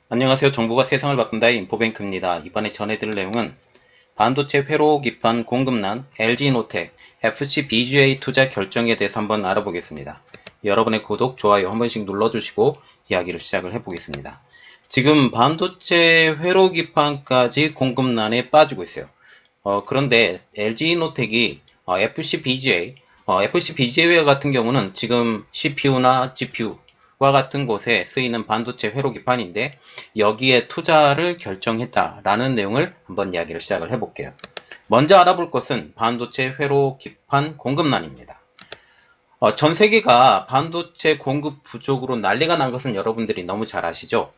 안녕하세요. 정보가 세상을 바꾼다의 인포뱅크입니다. 이번에 전해드릴 내용은 반도체 회로 기판 공급난 LG노텍 FCBGA 투자 결정에 대해서 한번 알아보겠습니다. 여러분의 구독, 좋아요 한 번씩 눌러주시고 이야기를 시작을 해보겠습니다. 지금 반도체 회로 기판까지 공급난에 빠지고 있어요. 그런데 LG노텍이 FCBGA 같은 경우는 지금 CPU나 GPU와 같은 곳에 쓰이는 반도체 회로 기판인데 여기에 투자를 결정했다라는 내용을 한번 이야기를 시작을 해볼게요. 먼저 알아볼 것은 반도체 회로 기판 공급난입니다. 전 세계가 반도체 공급 부족으로 난리가 난 것은 여러분들이 너무 잘 아시죠?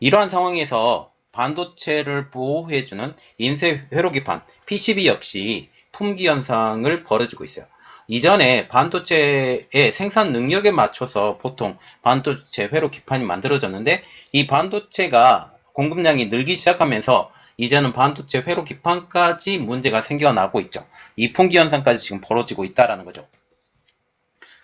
이러한 상황에서 반도체를 보호해주는 인쇄 회로기판 PCB 역시 품귀 현상을 벌어지고 있어요. 이전에 반도체의 생산 능력에 맞춰서 보통 반도체 회로기판이 만들어졌는데 이 반도체가 공급량이 늘기 시작하면서 이제는 반도체 회로기판까지 문제가 생겨나고 있죠. 이 품귀 현상까지 지금 벌어지고 있다는 거죠.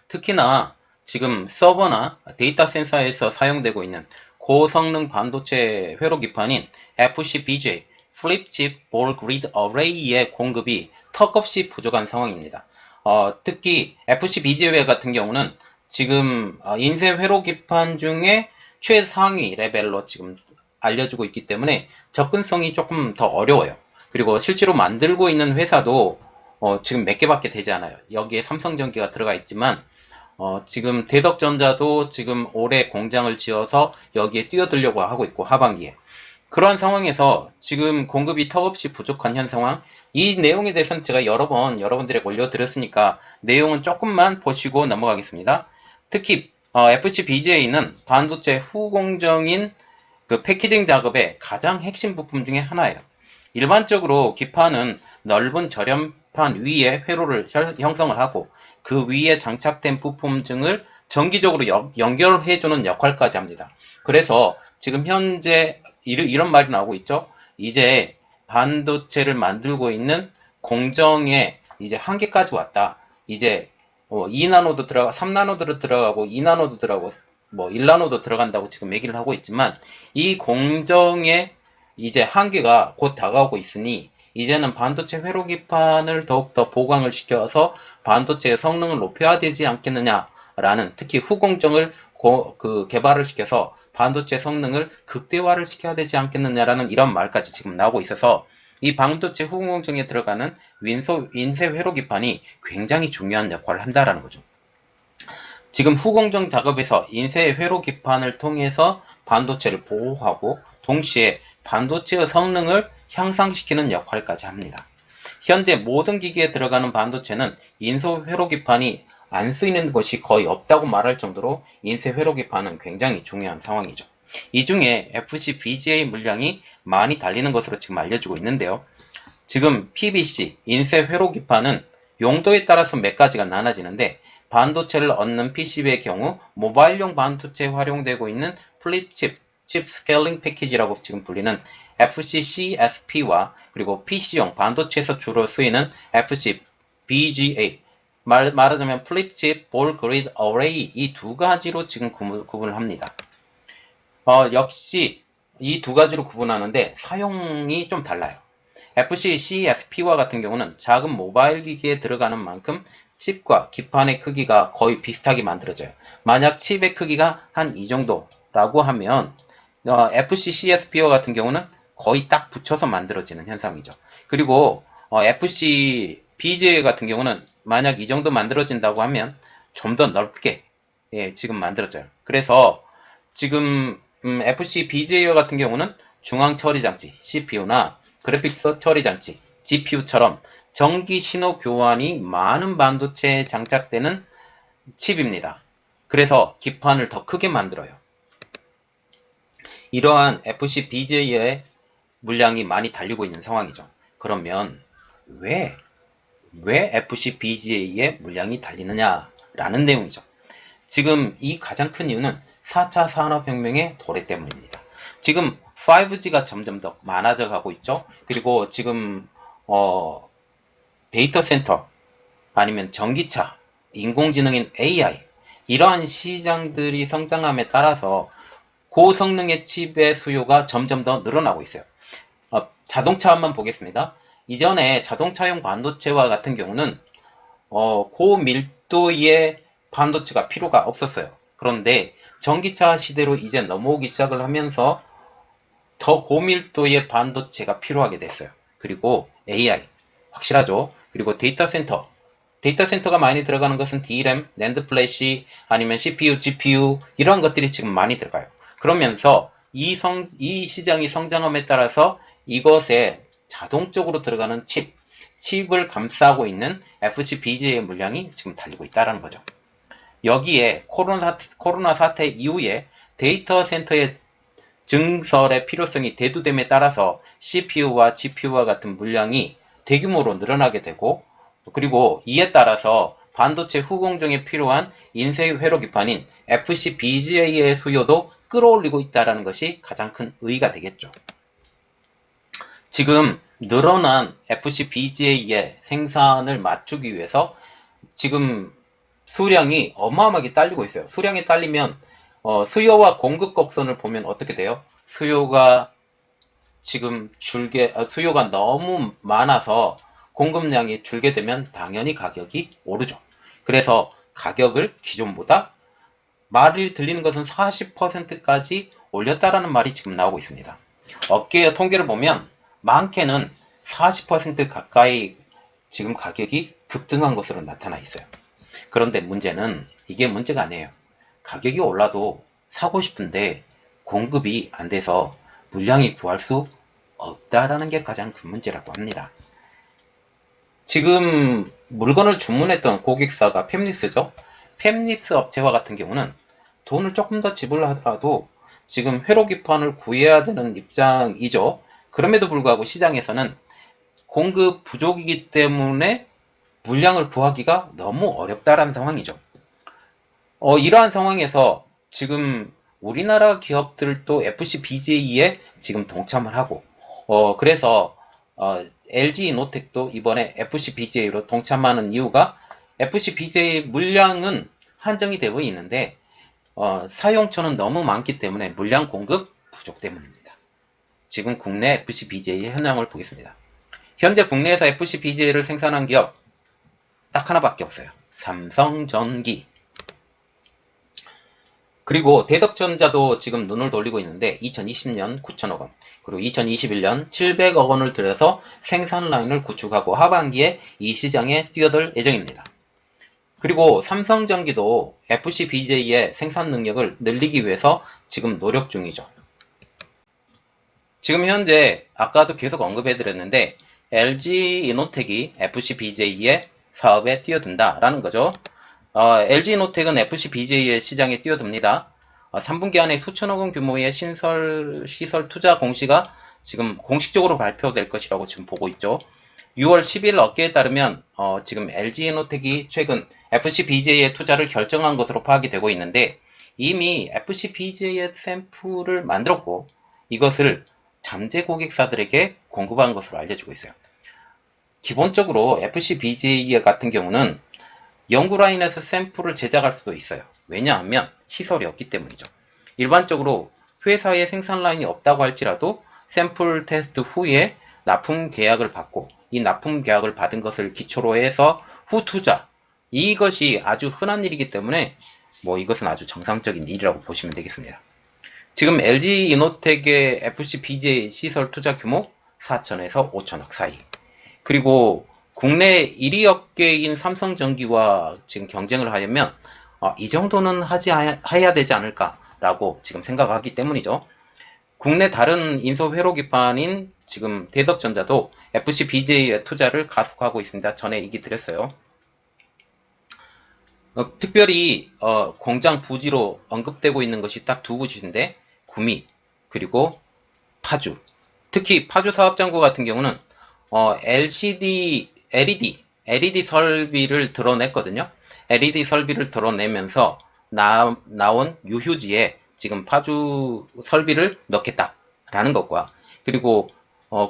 특히나 지금 서버나 데이터 센서에서 사용되고 있는 고성능 반도체 회로 기판인 FCBGA 플립칩 볼 그리드 어레이의 공급이 턱없이 부족한 상황입니다. 특히 FCBGA 같은 경우는 지금 인쇄 회로 기판 중에 최상위 레벨로 지금 알려지고 있기 때문에 접근성이 조금 더 어려워요. 그리고 실제로 만들고 있는 회사도 지금 몇 개밖에 되지 않아요. 여기에 삼성전기가 들어가 있지만 지금 대덕전자도 지금 올해 공장을 지어서 여기에 뛰어들려고 하고 있고 하반기에 그러한 상황에서 지금 공급이 턱없이 부족한 현 상황, 이 내용에 대해서는 제가 여러 번 여러분들에게 올려드렸으니까 내용은 조금만 보시고 넘어가겠습니다. 특히 FCBGA는 반도체 후공정인 그 패키징 작업의 가장 핵심 부품 중에 하나예요. 일반적으로 기판은 넓은 절연판 위에 회로를 형성을 하고 그 위에 장착된 부품 등을 정기적으로 연결해주는 역할까지 합니다. 그래서 지금 현재 이런 말이 나오고 있죠. 이제 반도체를 만들고 있는 공정에 이제 한계까지 왔다. 이제 2나노도 들어가, 3나노도 들어가고 2나노도 들어가고 뭐 1나노도 들어간다고 지금 얘기를 하고 있지만 이 공정의 이제 한계가 곧 다가오고 있으니 이제는 반도체 회로 기판을 더욱더 보강을 시켜서 반도체의 성능을 높여야 되지 않겠느냐라는, 특히 후공정을 개발을 시켜서 반도체 성능을 극대화를 시켜야 되지 않겠느냐라는 이런 말까지 지금 나오고 있어서 이 반도체 후공정에 들어가는 인쇄 회로 기판이 굉장히 중요한 역할을 한다라는 거죠. 지금 후공정 작업에서 인쇄 회로 기판을 통해서 반도체를 보호하고 동시에 반도체의 성능을 향상시키는 역할까지 합니다. 현재 모든 기기에 들어가는 반도체는 인쇄 회로 기판이 안 쓰이는 것이 거의 없다고 말할 정도로 인쇄 회로 기판은 굉장히 중요한 상황이죠. 이 중에 FCBGA 물량이 많이 달리는 것으로 지금 알려지고 있는데요. 지금 PBC, 인쇄 회로 기판은 용도에 따라서 몇 가지가 나눠지는데 반도체를 얻는 PCB의 경우 모바일용 반도체에 활용되고 있는 플립칩, 칩 스케일링 패키지라고 지금 불리는 FCCSP와 그리고 PC용 반도체에서 주로 쓰이는 FCBGA, 말하자면 플립칩 볼 그리드 어레이, 이 두 가지로 지금 구분을 합니다. 역시 이 두 가지로 구분하는데 사용이 좀 달라요. FCCSP와 같은 경우는 작은 모바일 기기에 들어가는 만큼 칩과 기판의 크기가 거의 비슷하게 만들어져요. 만약 칩의 크기가 한 이 정도라고 하면 FCCSP와 같은 경우는 거의 딱 붙여서 만들어지는 현상이죠. 그리고 FCBGA 같은 경우는 만약 이 정도 만들어진다고 하면 좀 더 넓게 지금 만들어져요. 그래서 지금 FCBGA 같은 경우는 중앙 처리 장치 CPU나 그래픽스 처리 장치 GPU처럼 전기 신호 교환이 많은 반도체에 장착되는 칩입니다. 그래서 기판을 더 크게 만들어요. 이러한 FCBGA의 물량이 많이 달리고 있는 상황이죠. 그러면 왜 FCBGA의 물량이 달리느냐라는 내용이죠. 지금 이 가장 큰 이유는 4차 산업혁명의 도래 때문입니다. 지금 5G가 점점 더 많아져 가고 있죠. 그리고 지금 데이터 센터 아니면 전기차, 인공지능인 AI, 이러한 시장들이 성장함에 따라서 고성능의 칩의 수요가 점점 더 늘어나고 있어요. 자동차 한번 보겠습니다. 이전에 자동차용 반도체와 같은 경우는 고밀도의 반도체가 필요가 없었어요. 그런데 전기차 시대로 이제 넘어오기 시작을 하면서 더 고밀도의 반도체가 필요하게 됐어요. 그리고 AI, 확실하죠. 그리고 데이터 센터가 많이 들어가는 것은 DRAM, NAND 플래시, 아니면 CPU, GPU 이런 것들이 지금 많이 들어가요. 그러면서 이 시장이 성장함에 따라서 이것에 자동적으로 들어가는 칩을 감싸고 있는 FCBGA의 물량이 지금 달리고 있다는 거죠. 여기에 코로나 사태 이후에 데이터 센터의 증설의 필요성이 대두됨에 따라서 CPU와 GPU와 같은 물량이 대규모로 늘어나게 되고, 그리고 이에 따라서 반도체 후공정에 필요한 인쇄 회로 기판인 FCBGA의 수요도 끌어올리고 있다는 것이 가장 큰 의의가 되겠죠. 지금 늘어난 FCBGA의 생산을 맞추기 위해서 지금 수량이 어마어마하게 딸리고 있어요. 수량이 딸리면 수요와 공급 곡선을 보면 어떻게 돼요? 수요가 너무 많아서 공급량이 줄게 되면 당연히 가격이 오르죠. 그래서 가격을 기존보다 말이 들리는 것은 40%까지 올렸다라는 말이 지금 나오고 있습니다. 업계의 통계를 보면 많게는 40% 가까이 지금 가격이 급등한 것으로 나타나 있어요. 그런데 문제는 이게 문제가 아니에요. 가격이 올라도 사고 싶은데 공급이 안 돼서 물량이 구할 수 없다라는 게 가장 큰 문제라고 합니다. 지금 물건을 주문했던 고객사가 팹리스죠. 팹리스 업체와 같은 경우는 돈을 조금 더 지불하더라도 지금 회로기판을 구해야 되는 입장이죠. 그럼에도 불구하고 시장에서는 공급 부족이기 때문에 물량을 구하기가 너무 어렵다라는 상황이죠. 이러한 상황에서 지금 우리나라 기업들도 FCBGA에 지금 동참을 하고, 그래서 LG이노텍도 이번에 FCBGA로 동참하는 이유가 FCBGA 물량은 한정이 되고 있는데 사용처는 너무 많기 때문에 물량 공급 부족 때문입니다. 지금 국내 FCBGA의 현황을 보겠습니다. 현재 국내에서 FCBGA를 생산한 기업 딱 하나밖에 없어요. 삼성전기. 그리고 대덕전자도 지금 눈을 돌리고 있는데 2020년 9천억 원, 그리고 2021년 700억 원을 들여서 생산 라인을 구축하고 하반기에 이 시장에 뛰어들 예정입니다. 그리고 삼성전기도 FCBGA의 생산 능력을 늘리기 위해서 지금 노력 중이죠. 지금 현재 아까도 계속 언급해드렸는데 LG이노텍이 FCBGA의 사업에 뛰어든다라는 거죠. LG이노텍은 FCBGA의 시장에 뛰어듭니다. 3분기 안에 수천억 원 규모의 시설 투자 공시가 지금 공식적으로 발표될 것이라고 지금 보고 있죠. 6월 10일 업계에 따르면 지금 LG이노텍이 최근 FCBGA의 투자를 결정한 것으로 파악이 되고 있는데 이미 FCBGA의 샘플을 만들었고 이것을 잠재 고객사들에게 공급한 것으로 알려지고 있어요. 기본적으로 FCBGA 같은 경우는 연구 라인에서 샘플을 제작할 수도 있어요. 왜냐하면 시설이 없기 때문이죠. 일반적으로 회사에 생산 라인이 없다고 할지라도 샘플 테스트 후에 납품 계약을 받고 이 납품 계약을 받은 것을 기초로 해서 후 투자, 이것이 아주 흔한 일이기 때문에 이것은 아주 정상적인 일이라고 보시면 되겠습니다. 지금 LG이노텍의 FCBGA 시설 투자 규모 4천에서 5천억 사이. 그리고 국내 1위 업계인 삼성전기와 지금 경쟁을 하려면 이 정도는 해야 되지 않을까라고 지금 생각하기 때문이죠. 국내 다른 인소 회로 기판인 지금 대덕전자도 FCBGA의 투자를 가속하고 있습니다. 전에 얘기 드렸어요. 특별히 공장 부지로 언급되고 있는 것이 딱 두 곳인데 구미 그리고 파주. 특히 파주 사업장고 같은 경우는 LED 설비를 드러냈거든요. LED 설비를 드러내면서 나온 유휴지에 지금 파주 설비를 넣겠다라는 것과 그리고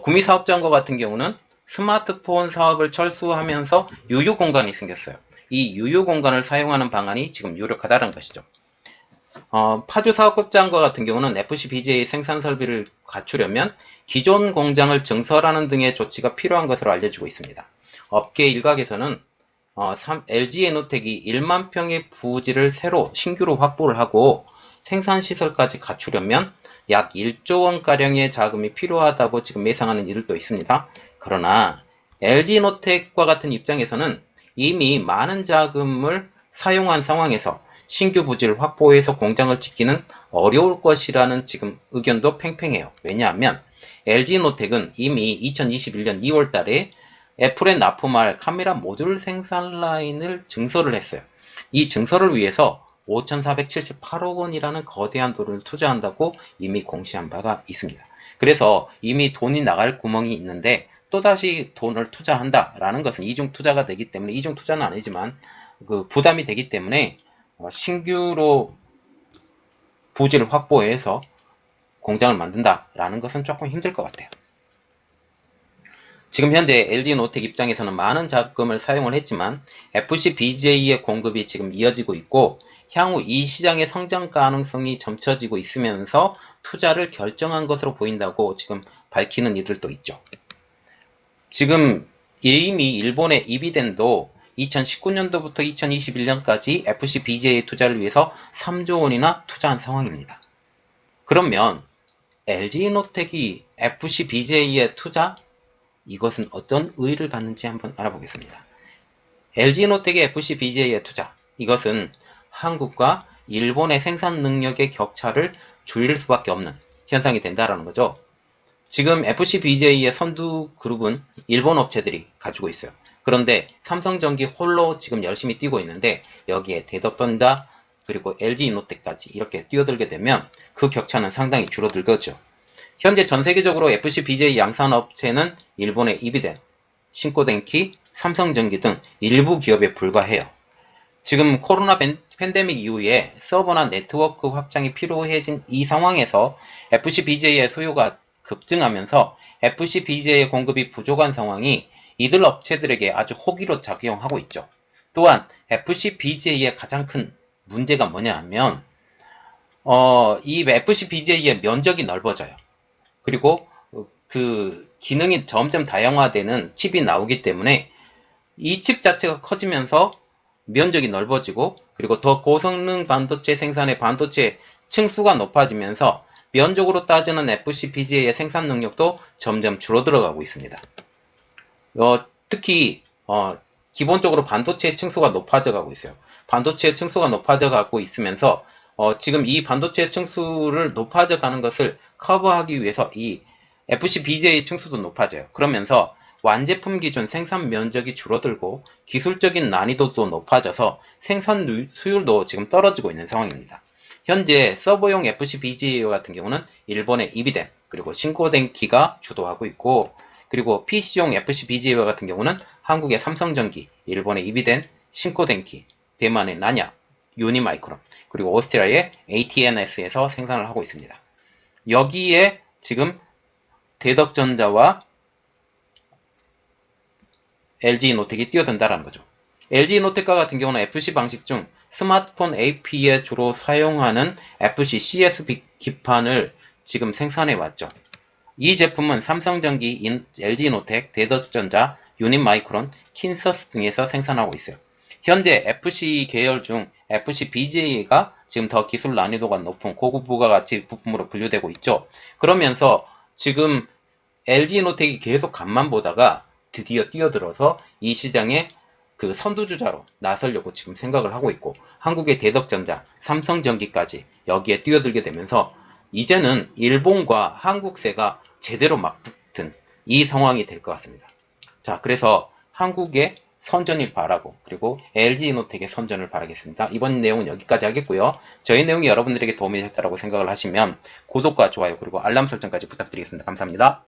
구미 사업장고 같은 경우는 스마트폰 사업을 철수하면서 유휴 공간이 생겼어요. 이 유휴 공간을 사용하는 방안이 지금 유력하다는 것이죠. 파주 사업장과 같은 경우는 FCBGA 생산 설비를 갖추려면 기존 공장을 증설하는 등의 조치가 필요한 것으로 알려지고 있습니다. 업계 일각에서는 LG에너텍이 1만 평의 부지를 새로 신규로 확보를 하고 생산시설까지 갖추려면 약 1조 원가량의 자금이 필요하다고 지금 예상하는 이들도 있습니다. 그러나 LG에너텍과 같은 입장에서는 이미 많은 자금을 사용한 상황에서 신규 부지를 확보해서 공장을 짓기는 어려울 것이라는 지금 의견도 팽팽해요. 왜냐하면 LG에너텍은 이미 2021년 2월 달에 애플에 납품할 카메라 모듈 생산 라인을 증설을 했어요. 이 증설을 위해서 5,478억 원이라는 거대한 돈을 투자한다고 이미 공시한 바가 있습니다. 그래서 이미 돈이 나갈 구멍이 있는데 또다시 돈을 투자한다라는 것은 이중 투자가 되기 때문에, 이중 투자는 아니지만 그 부담이 되기 때문에 신규로 부지를 확보해서 공장을 만든다라는 것은 조금 힘들 것 같아요. 지금 현재 LG노텍 입장에서는 많은 자금을 사용을 했지만 FCBJ의 공급이 지금 이어지고 있고 향후 이 시장의 성장 가능성이 점쳐지고 있으면서 투자를 결정한 것으로 보인다고 지금 밝히는 이들도 있죠. 지금 이미 일본의 이비덴도 2019년도부터 2021년까지 FCBJ의 투자를 위해서 3조 원이나 투자한 상황입니다. 그러면 LG노텍이 FCBJ의 투자? 이것은 어떤 의의를 갖는지 한번 알아보겠습니다. LG노텍의 FCBJ의 투자, 이것은 한국과 일본의 생산 능력의 격차를 줄일 수밖에 없는 현상이 된다라는 거죠. 지금 FCBJ의 선두 그룹은 일본 업체들이 가지고 있어요. 그런데 삼성전기 홀로 지금 열심히 뛰고 있는데 여기에 대덕전자 그리고 LG이노텍까지 이렇게 뛰어들게 되면 그 격차는 상당히 줄어들겠죠. 현재 전 세계적으로 FCBJ 양산 업체는 일본의 이비덴, 신코덴키, 삼성전기 등 일부 기업에 불과해요. 지금 코로나 팬데믹 이후에 서버나 네트워크 확장이 필요해진 이 상황에서 FCBJ의 수요가 급증하면서 FCBJ의 공급이 부족한 상황이 이들 업체들에게 아주 호기로 작용하고 있죠. 또한 FCBJ의 가장 큰 문제가 뭐냐 하면 이 FCBJ의 면적이 넓어져요. 그리고 그 기능이 점점 다양화되는 칩이 나오기 때문에 이 칩 자체가 커지면서 면적이 넓어지고 그리고 더 고성능 반도체 생산의 반도체 층수가 높아지면서 면적으로 따지는 FCBJ의 생산 능력도 점점 줄어들어가고 있습니다. 특히 기본적으로 반도체 층수가 높아져 가고 있어요. 반도체 층수가 높아져 가고 있으면서 지금 이 반도체 층수를 높아져 가는 것을 커버하기 위해서 이 FCBJ 층수도 높아져요. 그러면서 완제품 기준 생산 면적이 줄어들고 기술적인 난이도도 높아져서 생산 수율도 지금 떨어지고 있는 상황입니다. 현재 서버용 FCBJ 같은 경우는 일본의 이비덴 그리고 신코덴키가 주도하고 있고 그리고 PC용 FCBGA 같은 경우는 한국의 삼성전기, 일본의 이비덴, 신코덴키, 대만의 나냐, 유니마이크론, 그리고 오스트리아의 AT&S에서 생산을 하고 있습니다. 여기에 지금 대덕전자와 LG노텍이 뛰어든다는 거죠. LG노텍과 같은 경우는 FC 방식 중 스마트폰 AP에 주로 사용하는 FC CSB 기판을 지금 생산해 왔죠. 이 제품은 삼성전기, LG노텍, 대덕전자, 유닛마이크론, 킨서스 등에서 생산하고 있어요. 현재 FC 계열 중 FCBJ가 지금 더 기술 난이도가 높은 고급 부가가치 부품으로 분류되고 있죠. 그러면서 지금 LG노텍이 계속 간만 보다가 드디어 뛰어들어서 이 시장에 그 선두주자로 나서려고 지금 생각을 하고 있고 한국의 대덕전자, 삼성전기까지 여기에 뛰어들게 되면서 이제는 일본과 한국세가 제대로 맞붙은 이 상황이 될 것 같습니다. 자, 그래서 한국의 선전을 바라고 그리고 LG이노텍의 선전을 바라겠습니다. 이번 내용은 여기까지 하겠고요. 저희 내용이 여러분들에게 도움이 됐다고 생각을 하시면 구독과 좋아요 그리고 알람 설정까지 부탁드리겠습니다. 감사합니다.